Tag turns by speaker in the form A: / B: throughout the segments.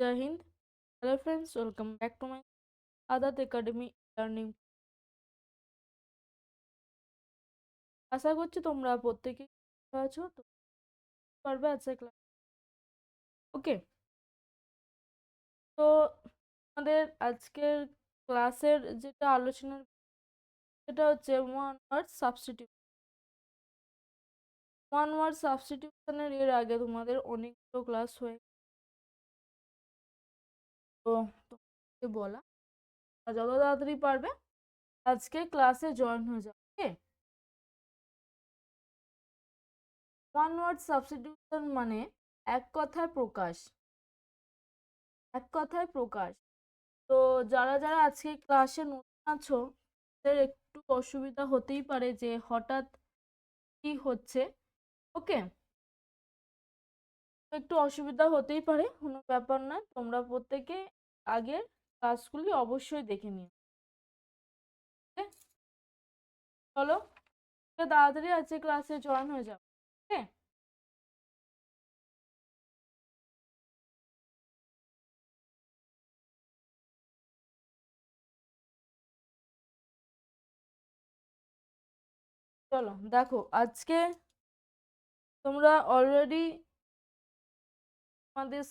A: Joy Hind. Hello friends, welcome back to my Adaat academy learning. আশা করছি তোমরা প্রত্যেকেই ভালো আছো। তো পারবে আজকে ক্লাস। ওকে, তো আমাদের আজকের ক্লাসের যেটা আলোচনা সেটা হচ্ছে ওয়ান ওয়ার্ড সাবস্টিটিউশনের এর আগে তোমাদের অনেকগুলো ক্লাস হয়ে তো তোমাকে বলা যত তাড়াতাড়ি পারবে আজকে ক্লাসে জয়েন হয়ে যাবে। ওকে, ওয়ান ওয়ার্ড সাবস্টিটিউশন মানে এক কথায় প্রকাশ। এক কথায় প্রকাশ। তো যারা যারা আজকে ক্লাসে নতুন আছো তাদের একটু অসুবিধা হতেই পারে যে হঠাৎ কি হচ্ছে। ওকে, একটু অসুবিধা হতেই পারে, কোনো ব্যাপার না। তোমরা প্রত্যেকে আগের ক্লাসগুলি অবশ্যই দেখে নিও। চলো তাড়াতাড়ি আজকে ক্লাসে জয়েন হয়ে যাও। ওকে, চলো দেখো আজকে তোমরা অলরেডি আমাদের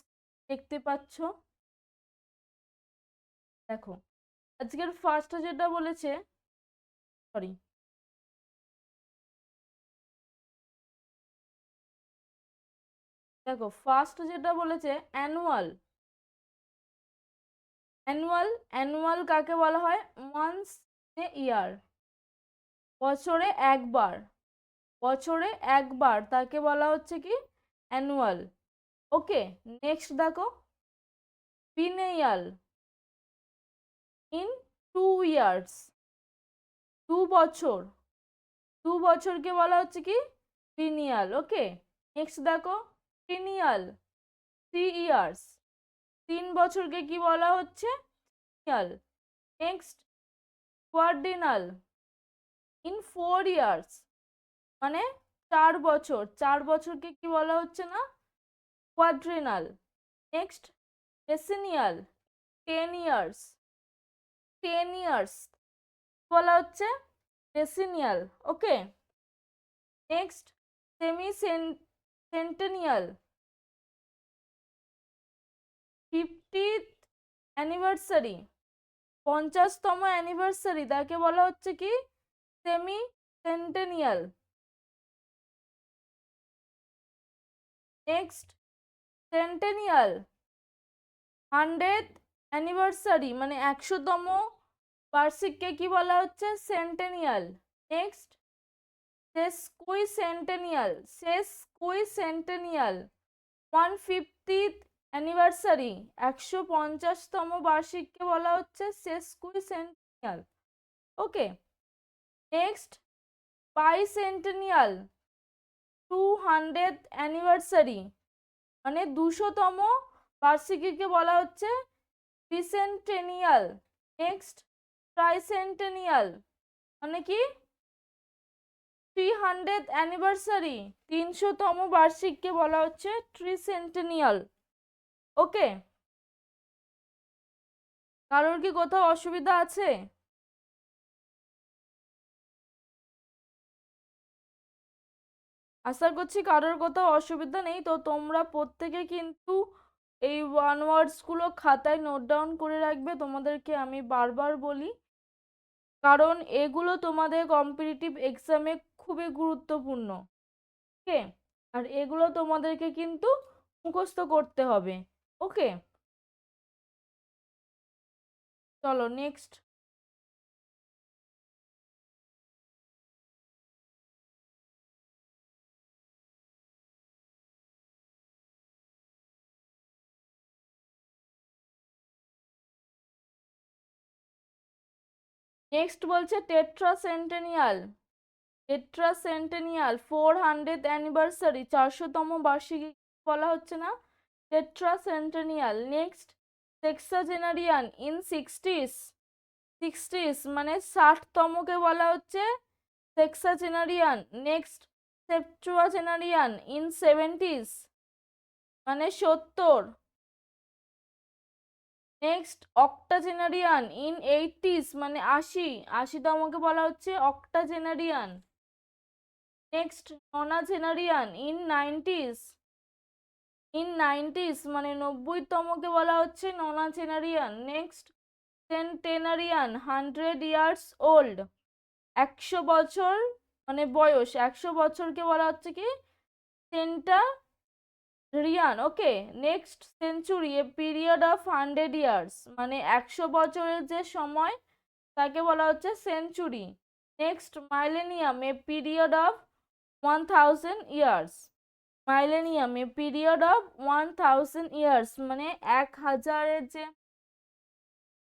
A: দেখতে পাচ্ছ। দেখো আজকের ফার্স্ট যেটা বলেছে, সরি, দেখো ফার্স্ট যেটা বলেছে অ্যানুয়াল। অ্যানুয়াল অ্যানুয়াল কাকে বলা হয়? ওয়ান্স এ ইয়ার, বছরে একবার। বছরে একবার তাকে বলা হচ্ছে কি? অ্যানুয়াল। ওকে, নেক্সট দেখো বিনেয়াল, ইন 2 ইয়ার্স, 2 বছর। 2 বছরকে বলা হচ্ছে কি? বিনিয়াল। ওকে, নেক্সট দেখো ট্রিনিয়াল, 3 ইয়ার্স। 3 বছরকে কি বলা হচ্ছে? Triennial. Next quadrennial, in 4 years, মানে 4 বছর। 4 বছরকে কি বলা হচ্ছে না? Quadrennial. Next decennial, 10 years. 10 years বলা হচ্ছে decennial. Okay, next semi centennial, 50th anniversary, 50তম অ্যানিভার্সারি তাকে বলা হচ্ছে কি? Semi centennial. Next centennial, 100th anniversary মানে 100তম বার্ষিককে কি বলা হচ্ছে? Centennial. Next sesquicentennial, sesquicentennial, 150th anniversary 150তম বার্ষিককে বলা হচ্ছে সেসকুইসেন্টেনিয়াল। ওকে, নেক্সট বাইসেন্টেনিয়াল, 200th অ্যানিভার্সারি মানে 200তম বার্ষিকীকে বলা হচ্ছে বিসেন্টেনিয়াল। নেক্সট ট্রাইসেন্টেনিয়াল মানে কি? 300th অ্যানিভার্সারি, 300তম বার্ষিককে বলা হচ্ছে ট্রিসেন্টেনিয়াল। ওকে, কারোর কি কোথাও অসুবিধা আছে? আশা করছি কারোর কোথাও অসুবিধা নেই। তো তোমরা প্রত্যেকে কিন্তু এই ওয়ান ওয়ার্ডসগুলো খাতায় নোট ডাউন করে রাখবে। তোমাদেরকে আমি বারবার বলি, কারণ এগুলো তোমাদের কম্পিটিটিভ এক্সামে খুবই গুরুত্বপূর্ণ। ওকে, আর এগুলো তোমাদেরকে কিন্তু মুখস্থ করতে হবে। ওকে, চলো নেক্সট। নেক্সট বলছে টেট্রাসেন্টেনিয়াল। টেট্রাসেন্টেনিয়াল 400th অ্যানিভার্সারি, 400তম বার্ষিকী বলা হচ্ছে না? টেট্রাসেন্টেনিয়াল। Next সেক্সাজেনারিয়ান, in 60s। 60s মানে 60তমকে বলা হচ্ছে সেক্সাজেনারিয়ান। নেক্সট সেপচুয়াজেনারিয়ান, ইন 70s মানে 70। নেক্সট অক্টাজেনারিয়ান ইন 80s মানে 80তমকে বলা হচ্ছে অক্টাজেনারিয়ান। নেক্সট ননাজেনারিয়ান ইন 90s মানে 90তমকে বলা হচ্ছে nonagenarian. Next centenarian 100 years old, 100 বছর মানে বয়স, 100 বছরকে বলা হচ্ছে কি centenarian. Okay. Next century a period of 100 years মানে 100 বছরের যে সময় তাকে বলা হচ্ছে century. Next millennium a period of 1000 years, millennium a period of 1000 years মানে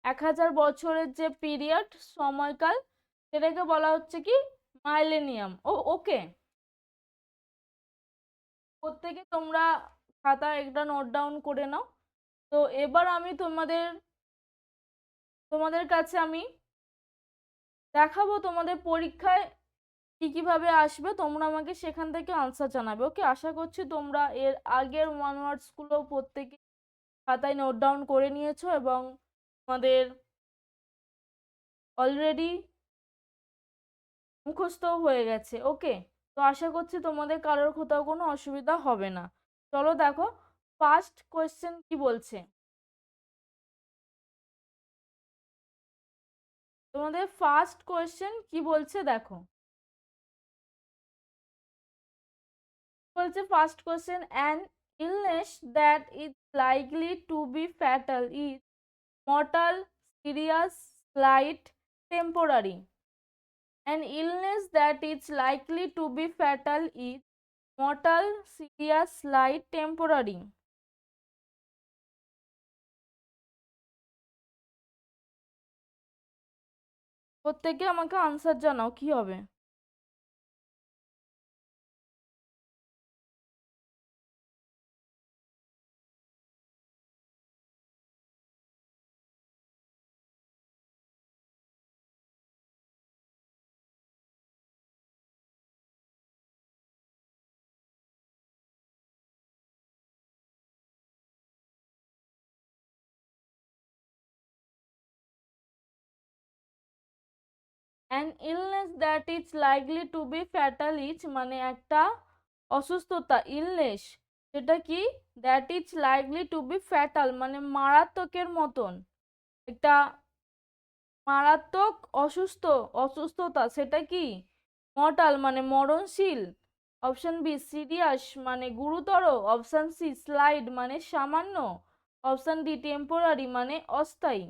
A: 1000 বছরের যে পিরিয়ড সময়কাল সেটাকে বলা হচ্ছে কি মাইলেনিয়াম। ওকে। প্রত্যেকে তোমরা খাতা একটা নোট ডাউন করে নাও। তো এবার আমি তোমাদের কাছে আমি দেখাবো তোমাদের পরীক্ষায় কি কিভাবে আসবে, তোমরা আমাকে সেখান থেকে আনসার জানাবে। ওকে। আশা করছি তোমরা এর আগের ওয়ান ওয়ার্ডস গুলো প্রত্যেকে খাতায় নোট ডাউন করে নিয়েছো এবং তোমাদের অলরেডি মুখস্থ হয়ে গেছে। ওকে। তো আশা করছি তোমাদের কারোর কোথাও কোনো অসুবিধা হবে না। চলো দেখো ফার্স্ট কোয়েশ্চেন কি বলছে। তোমাদের ফার্স্ট কোয়েশ্চেন কি বলছে দেখো। বলছে first question, an illness that is likely to be fatal is mortal, serious, slight, temporary. An illness that is likely to be fatal is mortal, serious, slight, temporary. প্রত্যেকে আমাকে answer জানাও কি হবে। An illness that is likely to be fatal is মানে একটা অসুস্থতা, illness সেটা কি, that is likely to be fatal মানে মারাত্মকের মতন, একটা মারাত্মক অসুস্থতা সেটা কি, মর্টাল মানে মরণশীল, অপশন বি সিরিয়াস মানে গুরুতর, অপশন সি স্লাইড মানে সামান্য, অপশন ডি টেম্পোরারি মানে অস্থায়ী।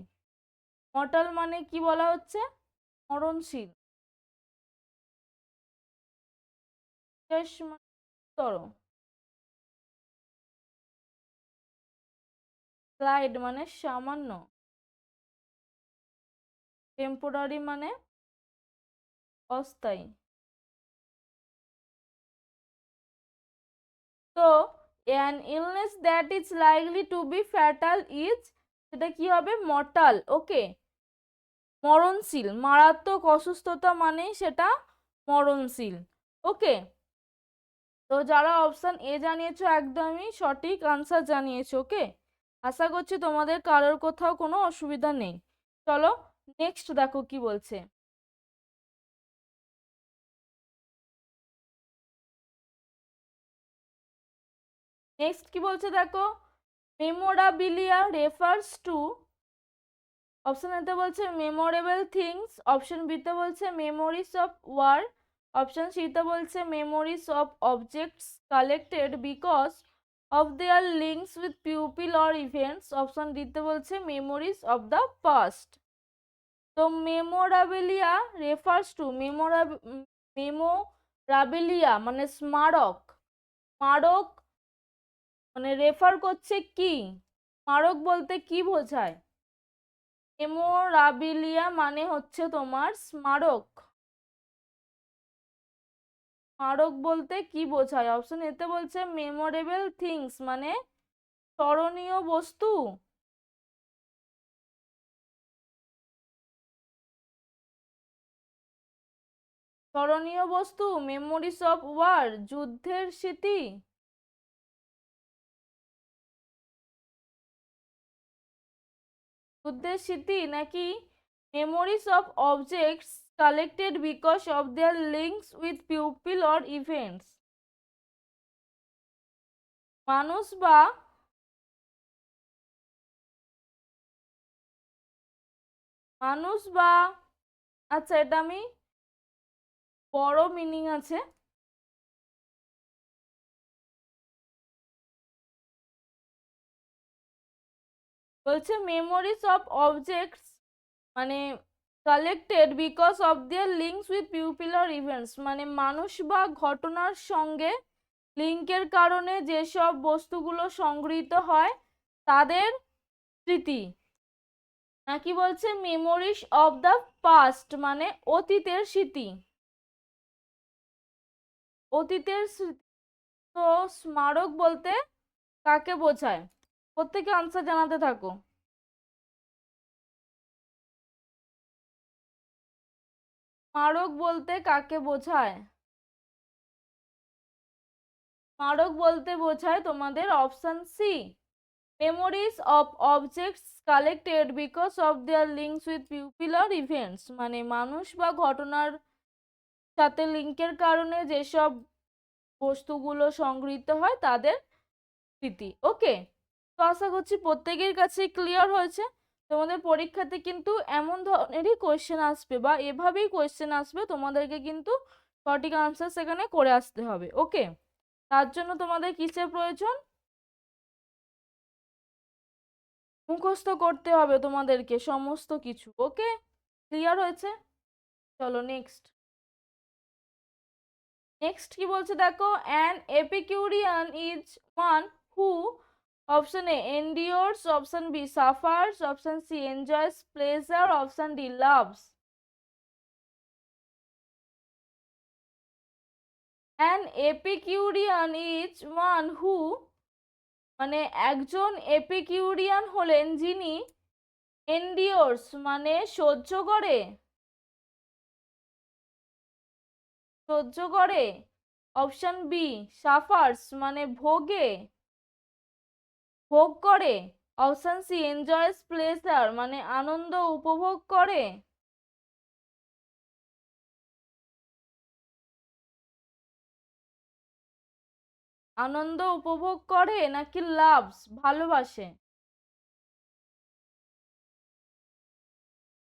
A: মর্টাল মানে কি বলা হচ্ছে, মরণশীল, শেষ মানে গুরুতর, স্লাইড মানে সামান্য, টেম্পোরারি মানে অস্থায়ী। তো an illness that is likely to be fatal is সেটা কি হবে, মর্টাল। ওকে। মরণশীল, মারাত্মক অসুস্থতা মানে সেটা মরণশীল। ওকে। তো যারা অপশন এ জানিয়েছো একদমই সঠিক আনসার জানিয়েছো। ওকে। আশা করছি তোমাদের কারোর কোথাও কোনো অসুবিধা নেই। চলো নেক্সট দেখো কি বলছে। নেক্সট কি বলছে দেখো, মেমোরাবিলিয়া রেফার্স টু, অপশন এতে বলছে মেমোরেবল থিংস, অপশন বিতে বলছে মেমোরিজ অফ ওয়ার, অপশন সিতে বলছে memories of objects collected because of their links with pupil or events, option ডিতে বলছে মেমোরিজ অফ দ্য পাস্ট। তো মেমোরাবিলিয়া রেফার্স টু, মেমোরাবিলিয়া মানে স্মারক, স্মারক মানে রেফার করছে কি, স্মারক বলতে কি বোঝায়, মেমোরাবিলিয়া মানে হচ্ছে তোমার স্মারক, স্মারক বলতে কি বোঝায়, অপশন এতে বলছে মেমোরেবল থিংস মানে স্মরণীয় বস্তু, স্মরণীয় বস্তু, মেমোরিজ অফ ওয়ার যুদ্ধের স্মৃতি, বুদ্ধের স্মৃতি নাকি memories of objects collected because of their links with pupil or events? মানুষ বা মানুষ বা আচ্ছা, এটা আমি বড় মিনিং আছে। বলছে মেমোরিজ অফ অবজেক্টস মানে collected because of their links with pupil or events, মানে মানুষ বা ঘটনার সঙ্গে লিঙ্কের কারণে যেসব বস্তুগুলো সংগৃহীত হয় তাদের স্মৃতি। নাকি বলছে মেমোরিজ অফ দ্য পাস্ট মানে অতীতের স্মৃতি, অতীতের স্মৃতি। তো স্মারক বলতে কাকে বোঝায়? প্রত্যেকে আনসার জানাতে থাকো। স্মারক বলতে কাকে বোঝায়? স্মারক বলতে বোঝায় তোমাদের option C, memories of objects collected because of their links with pupil or events, মানে মানুষ বা ঘটনার সাথে লিঙ্কের কারণে যেসব বস্তুগুলো সংগৃহীত হয় তাদের স্মৃতি। ওকে, তো আশা করছি প্রত্যেকের কাছে ক্লিয়ার হয়েছে। তোমাদের পরীক্ষাতে কিন্তু এমন ধরনেরই কোয়েশ্চেন আসবে বা এভাবেই কোয়েশ্চেন আসবে, তোমাদেরকে কিন্তু সঠিক আনসার সেখানে করে আসতে হবে। ওকে, তার জন্য তোমাদের কিসের প্রয়োজন? মুখস্থ করতে হবে তোমাদেরকে সমস্ত কিছু। ওকে, ক্লিয়ার হয়েছে? চলো নেক্সট। নেক্সট কি বলছে দেখো, an epicurean is one who, option A endures, option B suffers, option C enjoys pleasure, option D loves. An epicurean is one who, মানে একজন এপিকিউরিয়ান হলেন যিনি এন্ডিওর্স মানে সহ্য করে, সহ্য করে, অপশন বি সাফার্স মানে ভোগে, ভোগ করে, অপশন সি এনজয়স প্লেজার মানে আনন্দ উপভোগ করে। আনন্দ উপভোগ করে নাকি লাভস ভালোবাসে?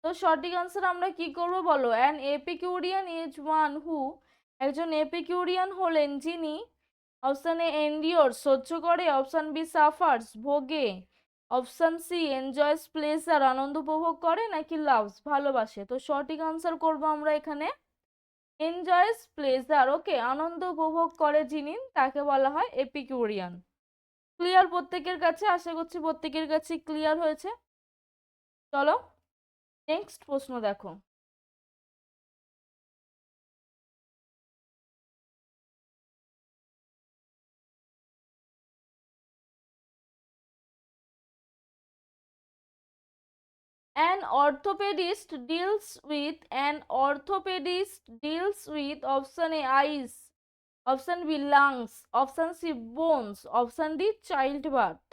A: তো সঠিক আনসার আমরা কি করব বলো, অ্যান এপিকিউরিয়ান ইজ ওয়ান হু, একজন এপিকিউরিয়ান হলেন যিনি, অপশন এ এন্ডিওর সহ্য করে, অপশন বি সাফার্স ভোগে, অপশন সি এনজয়স প্লেজার আনন্দ উপভোগ করে, নাকি লাভস ভালোবাসে। তো সঠিক আনসার করব আমরা এখানে এনজয়স প্লেজার। ওকে, আনন্দ উপভোগ করে যিনি তাকে বলা হয় এপিকিউরিয়ান। ক্লিয়ার প্রত্যেকের কাছে? আশা করছি প্রত্যেকের কাছে ক্লিয়ার হয়েছে। চলো নেক্সট প্রশ্ন দেখো। An orthopedist deals with option A eyes, option B lungs, option C bones, option D childbirth.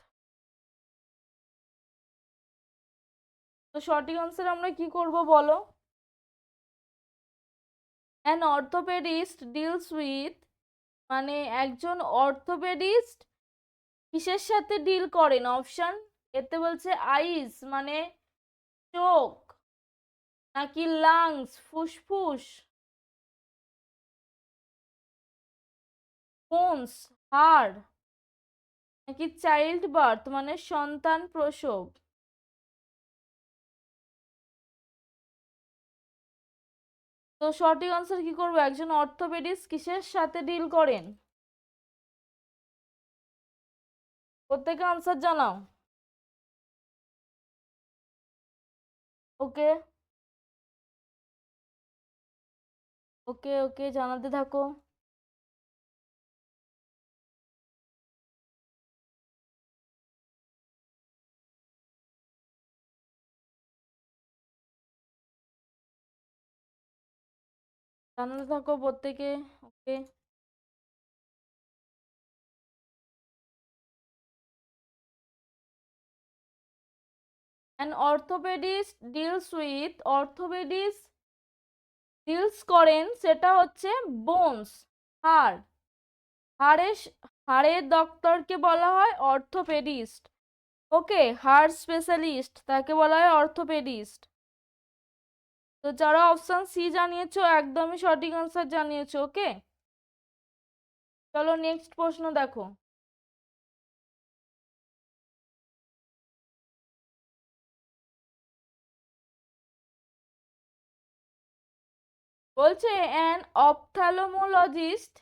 A: তো সঠিক আনসার আমরা কি করব বলো? An orthopedist deals with মানে একজন অর্থোপেডিস্ট কিসের সাথে ডিল করেন? অপশন এতে বলছে আইস মানে চোখ, নাকি লাংস ফুসফুস, বোনস হাড়, নাকি চাইল্ড বার্থ মানে সন্তান প্রসব। তো সঠিক আনসার কি করবো, একজন অর্থোপেডিস্ট কিসের সাথে ডিল করেন? প্রত্যেকে আনসার জানাও। ওকে ওকে ওকে, জানাতে থাকো। জানাতে থাকো প্রত্যেকে। ওকে, অ্যান অর্থোপেডিস্ট ডিলস করেন সেটা হচ্ছে বোনস, হাড়। হাড়ের ডক্টরকে বলা হয় অর্থোপেডিস্ট। ওকে, হাড় স্পেশালিস্ট তাকে বলা হয় অর্থোপেডিস্ট। তো যারা অপশন সি জানিয়েছো একদমই সঠিক আনসার জানিয়েছো। ওকে, চলো নেক্সট প্রশ্ন দেখো। বলছে an ophthalmologist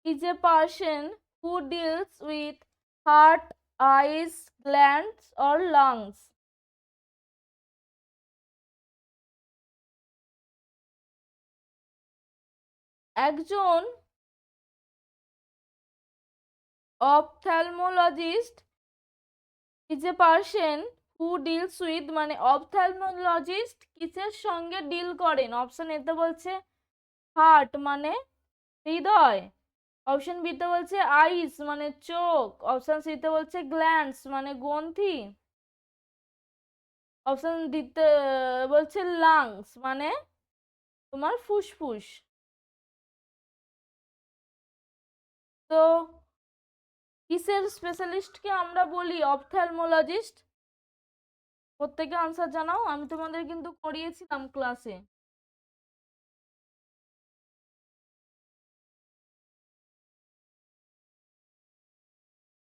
A: is a person who deals with heart, eyes, glands or lungs. একজন ophthalmologist is a person who deals with মানে ophthalmologist কিসের সঙ্গে ডিল করেন? অপশন এতে বলছে হার্ট মানে হৃদয়, অপশন বিতে বলছে আইস মানে চোখ, অপশন সিতে বলছে গ্ল্যান্ডস মানে গ্রন্থি, অপশন ডিতে বলছে লাংস মানে তোমার ফুসফুস। তো কিসের স্পেশালিস্টকে আমরা বলি অপথ্যালমোলজিস্ট? প্রত্যেকে আনসার জানাও, আমি তোমাদের কিন্তু করিয়েছিলাম ক্লাসে।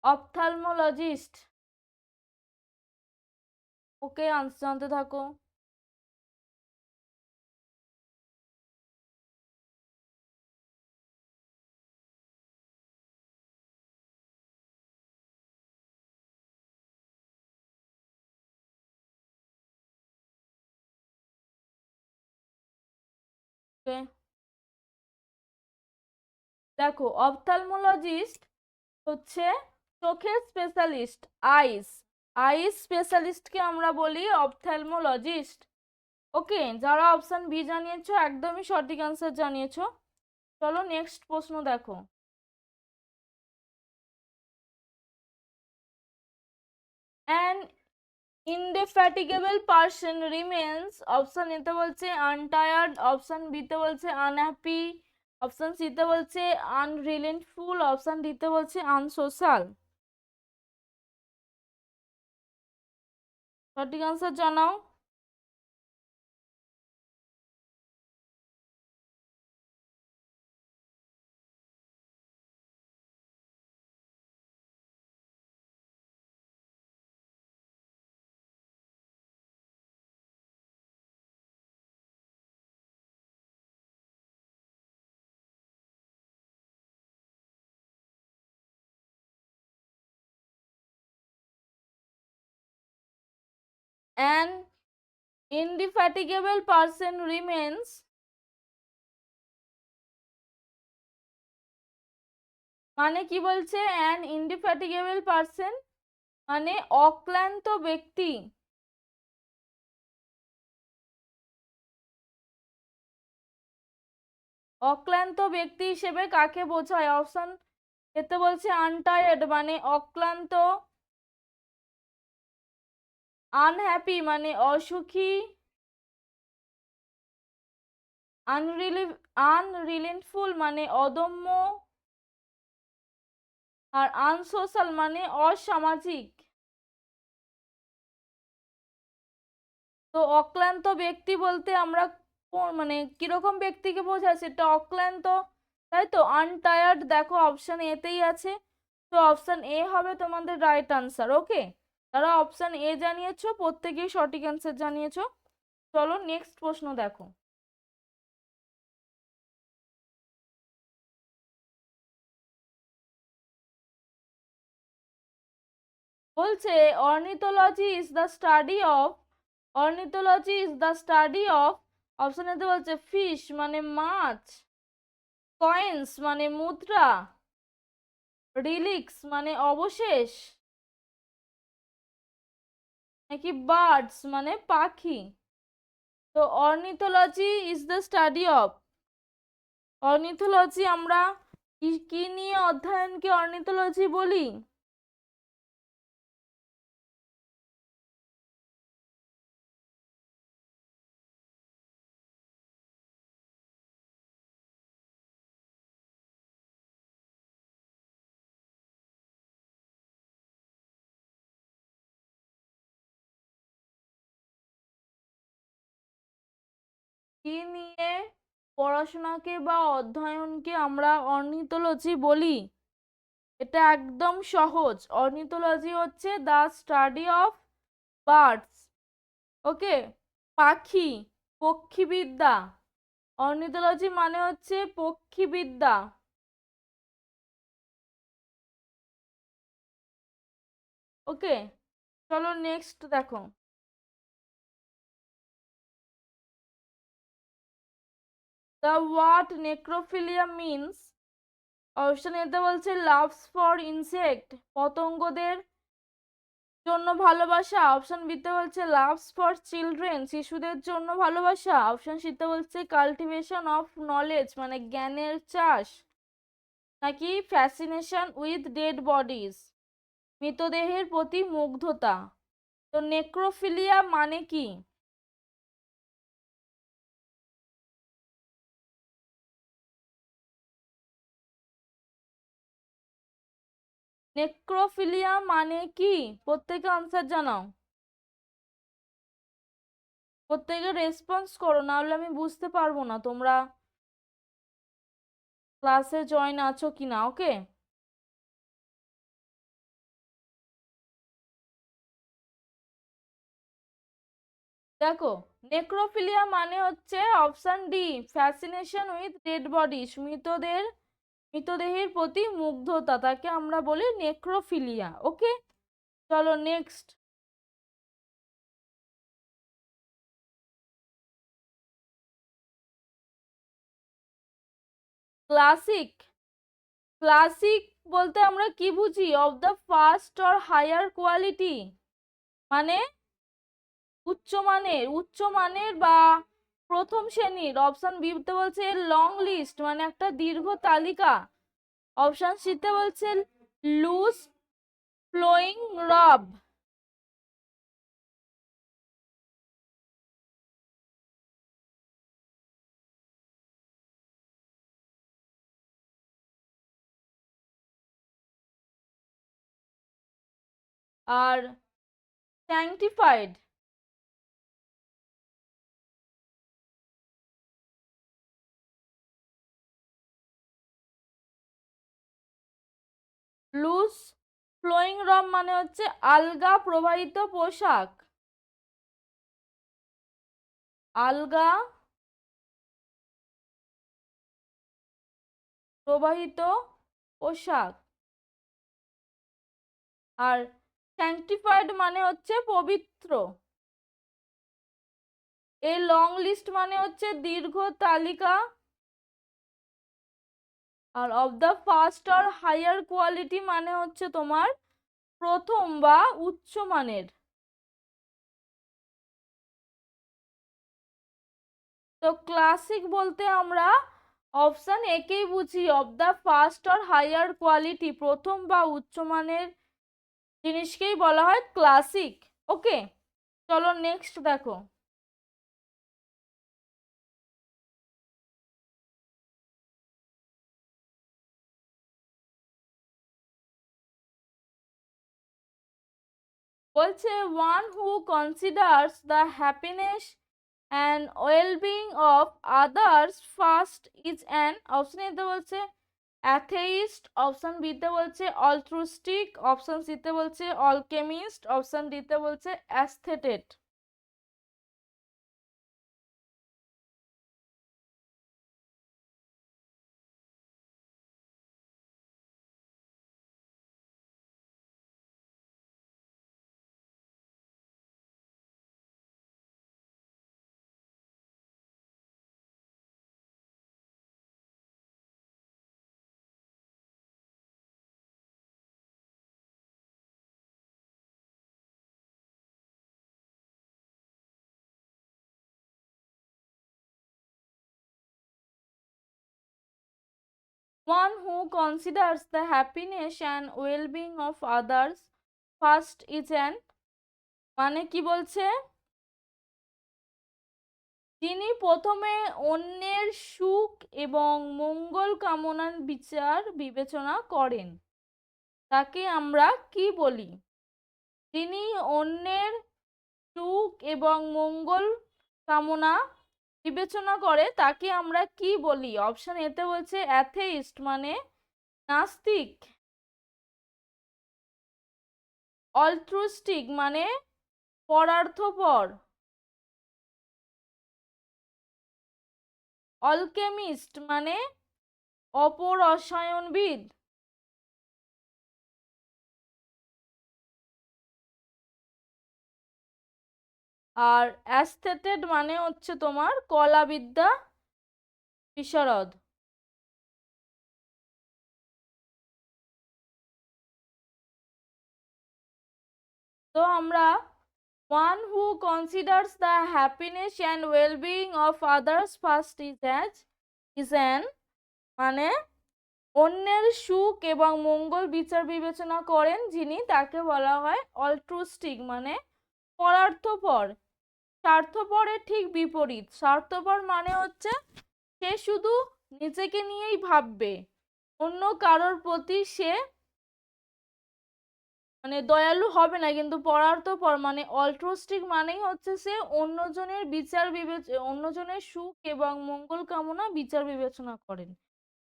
A: অপথ্যালমোলজিস্ট। ওকে, আনসার জানতে থাকো। ওকে, দেখো অপথ্যালমোলজিস্ট হচ্ছে চোখের স্পেশালিস্ট, আইস। আইস স্পেশালিস্টকে আমরা বলি অপথ্যালমোলজিস্ট। ওকে, যারা অপশন বি জানিয়েছো একদমই সঠিক আনসার জানিয়েছো। চলো নেক্সট প্রশ্ন দেখো। অ্যান ইনডেফ্যাটিগেবল পার্সন রিমেন্স, অপশন এতে বলছে আনটায়ার্ড, অপশন বিতে বলছে আনহ্যাপি, অপশন সিতে বলছে আনরিলেন্টফুল, অপশন ডিতে বলছে আনসোশ্যাল। সঠিক আনসার জানাও। অ্যান ইনডিফ্যাটিগেবল পার্সন রিমেন্স মানে কি বলছে? অ্যান ইনডিফ্যাটিগেবল পার্সন মানে অক্লান্ত ব্যক্তি। অক্লান্ত ব্যক্তি হিসেবে কাকে বোঝায়? অপশন এতে বলছে আনটায়ার্ড মানে অক্লান্ত, আনহ্যাপি মানে অসুখী, আনরিলেন্টফুল মানে অদম্য, আর আনসোশ্যাল মানে অসামাজিক। তো অক্লান্ত ব্যক্তি বলতে আমরা মানে কিরকম ব্যক্তিকে বোঝায় সেটা অক্লান্ত, তাই তো? আনটায়ার্ড দেখো অপশন এতেই আছে, তো অপশন এ হবে তোমাদের রাইট আনসার। ওকে, তারা অপশন এ জানিয়েছো প্রত্যেকেই সঠিক আনসার জানিয়েছো। চলো নেক্সট প্রশ্ন দেখো। বলছে ornithology is the study of, option এতে বলছে ফিশ মানে মাছ, কয়েন্স মানে মুদ্রা, রিলিক্স মানে অবশেষ, নাকি বার্ডস মানে পাখি? তো ornithology is the study of, ornithology আমরা কি নিয়ে অধ্যয়নকে অর্নিথোলজি বলি? কি নিয়ে পড়াশোনাকে বা অধ্যয়নকে আমরা অর্নিথোলজি বলি? এটা একদম সহজ। অর্নিথোলজি হচ্ছে দ্য স্টাডি অফ বার্ডস। ওকে, পাখি, পক্ষীবিদ্যা। অর্নিথোলজি মানে হচ্ছে পক্ষীবিদ্যা। ওকে, চলো নেক্সট দেখো। The word necrophilia means, option এতে বলছে লাভস ফর ইনসেক্ট, পতঙ্গদের জন্য ভালোবাসা। অপশন বিতে বলছে লাভস ফর চিলড্রেন, শিশুদের জন্য ভালোবাসা। অপশন সিতে বলছে কাল্টিভেশন অফ নলেজ, মানে জ্ঞানের চাষ। নাকি ফ্যাসিনেশন উইথ ডেড বডিজ, মৃতদেহের প্রতি মুগ্ধতা। তো নেক্রোফিলিয়া মানে কি? নেক্রোফিলিয়া মানে কি? প্রত্যেকে আনসার জানাও, প্রত্যেকে রেসপন্স করো, নাহলে আমি বুঝতে পারবো না তোমরা ক্লাসে জয়েন আছো কিনা। ওকে, দেখো, নেক্রোফিলিয়া মানে হচ্ছে option D, fascination with dead bodies, মৃতদেহের প্রতি মুগ্ধতা, তাকে আমরা বলি নেক্রোফিলিয়া। ওকে, চলো নেক্সট। ক্লাসিক, ক্লাসিক বলতে আমরা কি বুঝি? Of the first or higher quality, মানে উচ্চমানের বা প্রথম শ্রেণীর। অপশন বিতে বলছে লং লিস্ট, মানে একটা দীর্ঘ তালিকা। অপশন সিতে বলছে লুজ ফ্লোয়িং রব। আর স্যাংটিফাইড, লুজ ফ্লোয়িং রব মানে হচ্ছে আলগা প্রবাহিত পোশাক, আলগা প্রবাহিত পোশাক। আর স্যাংটিফাইড মানে হচ্ছে পবিত্র। এই লং লিস্ট মানে হচ্ছে দীর্ঘ তালিকা। আর of the first or higher quality মানে হচ্ছে তোমার প্রথম বা উচ্চ মানের। তো ক্লাসিক বলতে আমরা অপশন একেই বুঝি, of the first or higher quality, প্রথম বা উচ্চমানের জিনিসকেই বলা হয় ক্লাসিক। ওকে, চলো নেক্সট দেখো। বলছে one who considers the happiness and wellbeing of others first is an, option এতে বলছে অ্যাথেইস্ট, অপশন বিতে বলছে অল্ট্রুস্টিক, অপশন সিতে বলছে অলকেমিস্ট, অপশন ডিতে বলছে অ্যাস্থেটেট। One who considers the happiness and well-being of others first is an, মানে কি বলছে? যিনি প্রথমে অন্যের সুখ এবং মঙ্গল কামনার বিচার বিবেচনা করেন, তাকে আমরা কি বলি? যিনি অন্যের সুখ এবং মঙ্গল কামনা বিবেচনা করে তাকে আমরা কি বলি? অপশন এতে বলছে অ্যাথেইস্ট মানে নাস্তিক, অল্ট্রুইস্টিক মানে পরার্থপর, অলকেমিস্ট মানে অপরসায়নবিদ, আর অ্যাস্থেটেড মানে হচ্ছে তোমার কলাবিদ্যা বিশারদ। তো আমরা one who considers the happiness and well-being of others first is an মানে অন্যের সুখ এবং মঙ্গল বিচার বিবেচনা করেন যিনি, তাকে বলা হয় অল্ট্রুইস্টিক মানে পরার্থপর। স্বার্থপরের ঠিক বিপরীত, স্বার্থপর মানে হচ্ছে সে শুধু নিজেকে নিয়েই ভাববে, অন্য কারোর প্রতি সে মানে দয়ালু হবে না। কিন্তু পরার্থপর মানে অল্ট্রুইস্টিক মানেই হচ্ছে সে অন্যজনের অন্যজনের সুখ এবং মঙ্গল কামনা বিচার বিবেচনা করেন।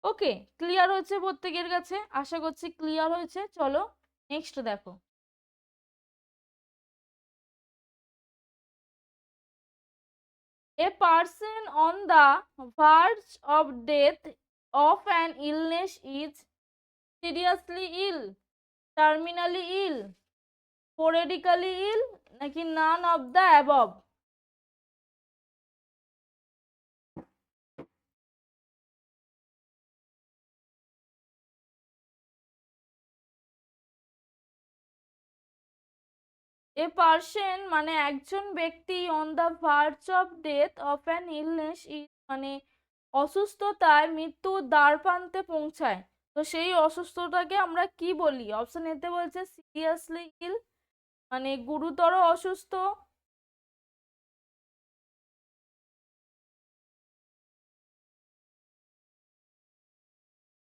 A: ওকে, ক্লিয়ার হয়েছে প্রত্যেকের কাছে? আশা করছি ক্লিয়ার হয়েছে। চলো নেক্সট দেখো। A person on the verge of death of an illness is seriously ill, terminally ill, sporadically ill নাকি none of the above? A person মানে একজন ব্যক্তি on the verge of death of an illness মানে অসুস্থতায় মৃত্যুর দ্বারপ্রান্তে পৌঁছায়। তো সেই অসুস্থতাকে আমরা কি বলি? অপশন এতে বলছে সিরিয়াসলি ইল মানে গুরুতর অসুস্থ,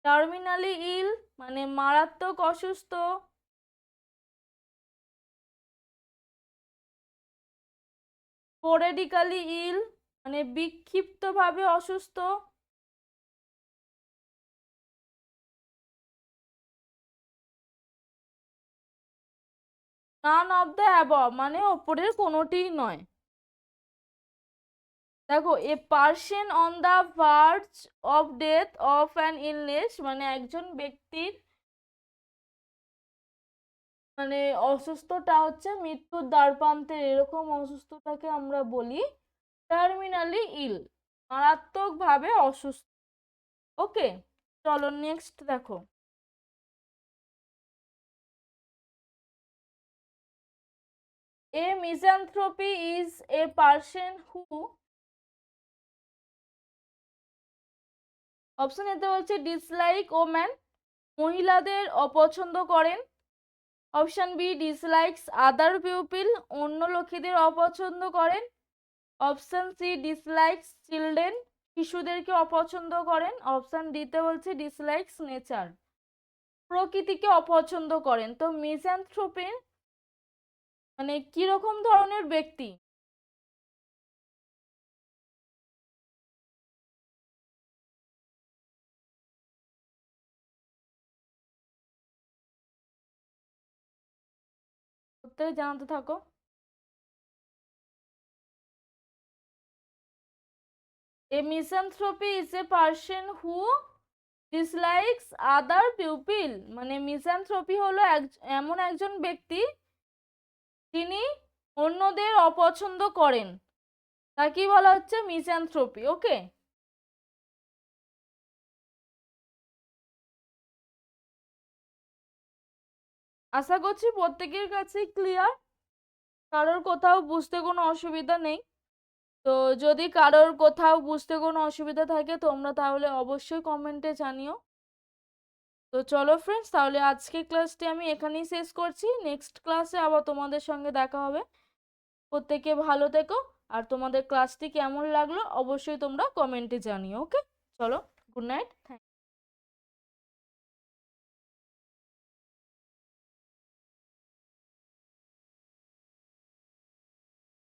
A: টার্মিনালি ইল মানে মারাত্মক অসুস্থ, স্পোরেডিক্যালি ইল মানে বিক্ষিপ্তভাবে অসুস্থ, নান অফ দ্য অ্যাবভ মানে ওপরের কোনোটিই নয়। দেখো, a person on the verge of death of an illness মানে একজন ব্যক্তির মানে অসুস্থতা হচ্ছে মৃত্যুর দ্বারপ্রান্তে, এরকম অসুস্থতাকে আমরা বলি টার্মিনালি ইল, মারাত্মকভাবে অসুস্থ। ওকে, চলো নেক্সট দেখো। A misanthropy is a person who, option এতে বলছে ডিসলাইক ওম্যান মহিলাদের অপছন্দ করেন, option B dislikes other pupil অন্য লোকেদের অপছন্দ করেন, অপশন সি ডিসলাইকস চিলড্রেন শিশুদেরকে অপছন্দ করেন, অপশন ডিতে বলছে ডিসলাইকস নেচার প্রকৃতিকে অপছন্দ করেন। তো মিজানথ্রপি মানে কিরকম ধরনের ব্যক্তি? প্রত্যেকে জানাতে থাকো। A misanthropy is a person who dislikes other people মানে মিজানথ্রপি হলো এমন একজন ব্যক্তি যিনি অন্যদের অপছন্দ করেন, তাকেই বলা হচ্ছে মিজানথ্রপি। ওকে, আশা করছি প্রত্যেকের কাছে ক্লিয়ার, কারোর কোথাও বুঝতে কোনো অসুবিধা নেই। তো যদি কারোর কোথাও বুঝতে কোনো অসুবিধা থাকে তোমরা তাহলে অবশ্যই কমেন্টে জানিও। তো চলো ফ্রেন্ডস, তাহলে আজকে ক্লাসটি আমি এখানেই শেষ করছি। নেক্সট ক্লাসে আবার তোমাদের সঙ্গে দেখা হবে। প্রত্যেকে ভালো থেকো, আর তোমাদের ক্লাসটি কেমন লাগলো অবশ্যই তোমরা কমেন্টে জানিও। ওকে, চলো, গুড নাইট।